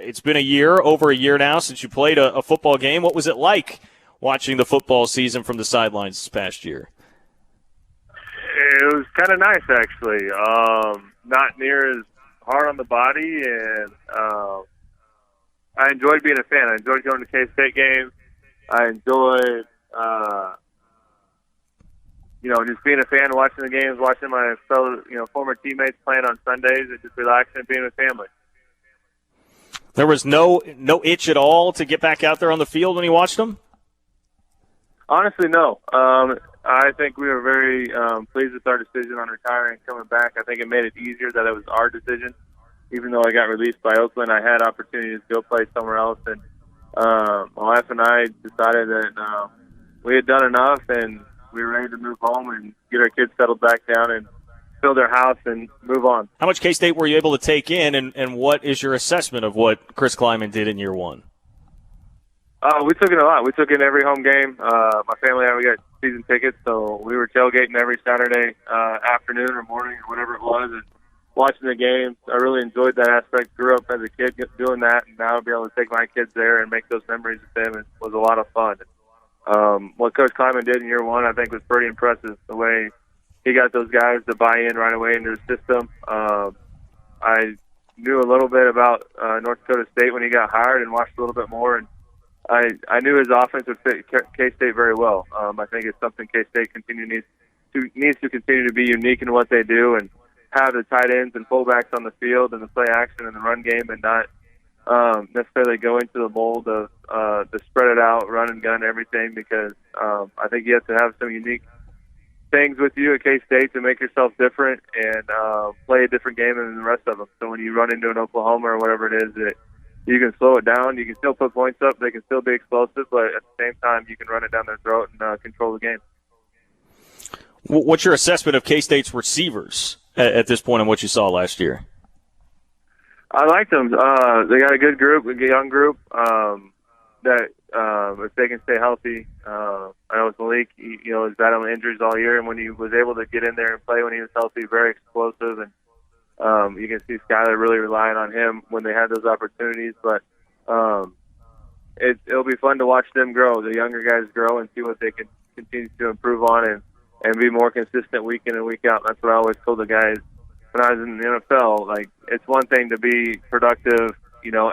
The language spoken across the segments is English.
It's been over a year now since you played a football game. What was it like watching the football season from the sidelines this past year? It was kind of nice, actually. Not near as hard on the body, and I enjoyed being a fan. I enjoyed going to K-State games. I enjoyed, just being a fan, watching the games, watching my fellow, former teammates playing on Sundays, and just relaxing and being with family. There was no itch at all to get back out there on the field when you watched them? Honestly, no. I think we were very pleased with our decision on retiring and coming back. I think it made it easier that it was our decision. Even though I got released by Oakland, I had opportunities to go play somewhere else. And my wife and I decided that we had done enough and we were ready to move home and get our kids settled back down and build their house and move on. How much K-State were you able to take in, and what is your assessment of what Chris Klieman did in year one? We took in a lot. We took in every home game. My family and I, we got season tickets, so we were tailgating every Saturday afternoon or morning or whatever it was and watching the games. I really enjoyed that aspect. Grew up as a kid doing that, and now to be able to take my kids there and make those memories with them was a lot of fun. What Coach Klieman did in year one, I think, was pretty impressive. The way he got those guys to buy in right away into his system. I knew a little bit about North Dakota State when he got hired and watched a little bit more, and I knew his offense would fit K-State very well. I think it's something K-State needs to continue to be unique in what they do and have the tight ends and fullbacks on the field and the play action and the run game, and not necessarily go into the mold of the spread it out, run and gun everything, because I think you have to have some unique things with you at K-State to make yourself different and play a different game than the rest of them. So when you run into an Oklahoma or whatever it is, you can slow it down. You can still put points up. They can still be explosive, but at the same time, you can run it down their throat and control the game. What's your assessment of K-State's receivers at this point and what you saw last year? I like them. They got a good group, a young group that if they can stay healthy. I know with Malik, he was battling injuries all year, and when he was able to get in there and play when he was healthy, very explosive. And you can see Skyler really relying on him when they had those opportunities. But it'll be fun to watch them grow, the younger guys grow, and see what they can continue to improve on and be more consistent week in and week out. That's what I always told the guys when I was in the NFL. Like, it's one thing to be productive,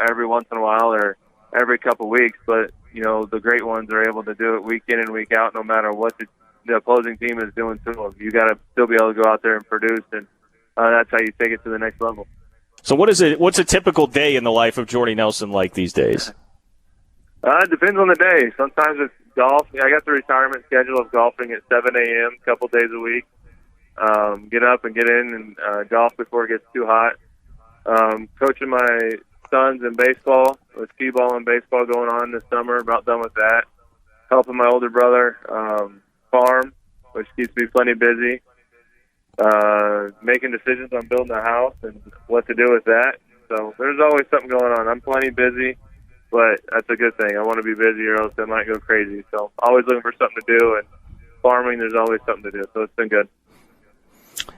every once in a while or every couple weeks, but the great ones are able to do it week in and week out, no matter what the opposing team is doing to them. You got to still be able to go out there and produce, and that's how you take it to the next level. So what's a typical day in the life of Jordy Nelson like these days? It depends on the day. Sometimes it's golf. I got the retirement schedule of golfing at 7 a.m. a couple days a week. Get up and get in and golf before it gets too hot. Coaching my sons in baseball, with t-ball and baseball going on this summer. About done with that. Helping my older brother farm, which keeps me plenty busy. Making decisions on building a house and what to do with that. So there's always something going on. I'm plenty busy, but that's a good thing. I want to be busy or else I might go crazy. So always looking for something to do, and farming, there's always something to do. So it's been good.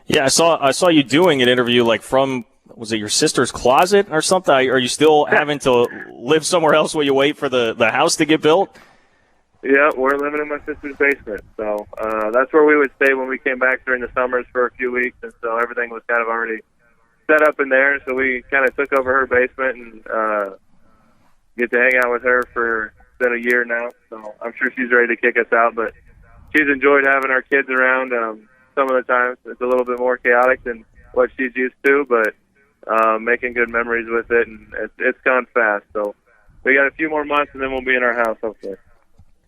Yeah, I saw you doing an interview from, was it your sister's closet or something? Are you still having to live somewhere else while you wait for the house to get built? Yeah, we're living in my sister's basement. So that's where we would stay when we came back during the summers for a few weeks. And so everything was kind of already set up in there. So we kind of took over her basement and get to hang out with her for been a year now. So I'm sure she's ready to kick us out. But she's enjoyed having our kids around. Some of the times it's a little bit more chaotic than what she's used to, but making good memories with it. And it's gone fast. So we got a few more months and then we'll be in our house, hopefully.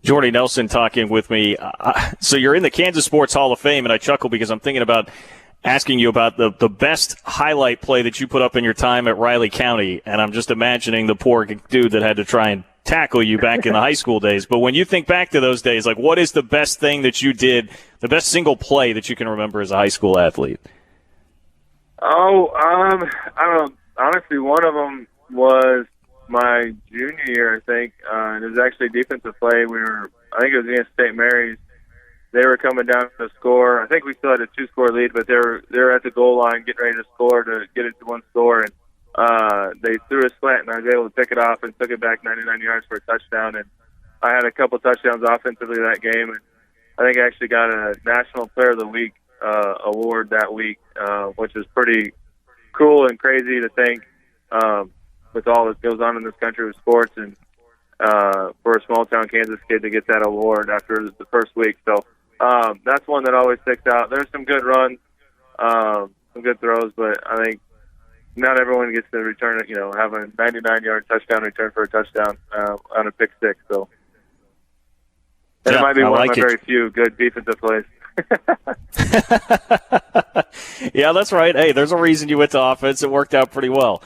Jordy Nelson talking with me. So you're in the Kansas Sports Hall of Fame, and I chuckle because I'm thinking about asking you about the best highlight play that you put up in your time at Riley County, and I'm just imagining the poor dude that had to try and tackle you back in the high school days. But when you think back to those days, what is the best thing that you did, the best single play that you can remember as a high school athlete? I don't know. Honestly, one of them was my junior year, I think. It was actually a defensive play. I think it was against St. Mary's. They were coming down to score. I think we still had a 2-score lead, but they were at the goal line getting ready to score to get it to one score. And they threw a slant, and I was able to pick it off and took it back 99 yards for a touchdown. And I had a couple touchdowns offensively that game, and I think I actually got a National Player of the Week award that week, which is pretty cool and crazy to think with all that goes on in this country with sports, and for a small-town Kansas kid to get that award after the first week. So that's one that always sticks out. There's some good runs, some good throws, but I think not everyone gets to return it, have a 99-yard touchdown return for a touchdown on a pick six. So and it might be one of my very few good defensive plays. Yeah, that's right. Hey, there's a reason you went to offense. It worked out pretty well.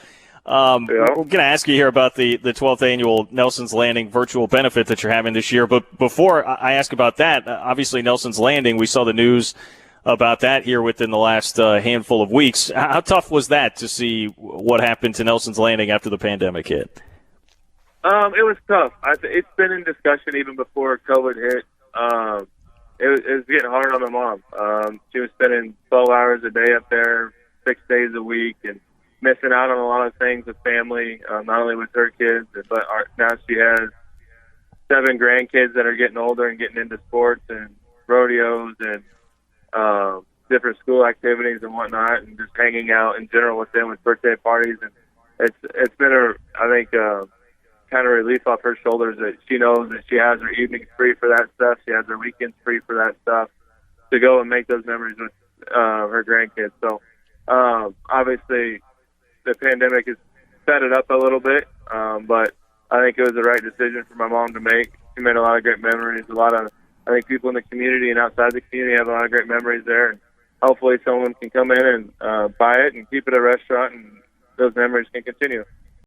We're going to ask you here about the 12th annual Nelson's Landing virtual benefit that you're having this year. But before I ask about that, obviously Nelson's Landing, we saw the news about that here within the last handful of weeks. How tough was that to see what happened to Nelson's Landing after the pandemic hit? It was tough. It's been in discussion even before COVID hit. It was getting hard on the mom. She was spending 12 hours a day up there, 6 days a week, and missing out on a lot of things with family, not only with her kids, but now she has 7 grandkids that are getting older and getting into sports and rodeos and different school activities and whatnot, and just hanging out in general with them with birthday parties. And it's been kind of relief off her shoulders that she knows that she has her evenings free for that stuff. She has her weekends free for that stuff to go and make those memories with her grandkids. So obviously the pandemic has set it up a little bit, but I think it was the right decision for my mom to make. She made a lot of great memories. I think people in the community and outside the community have a lot of great memories there. And hopefully someone can come in and buy it and keep it a restaurant, and those memories can continue.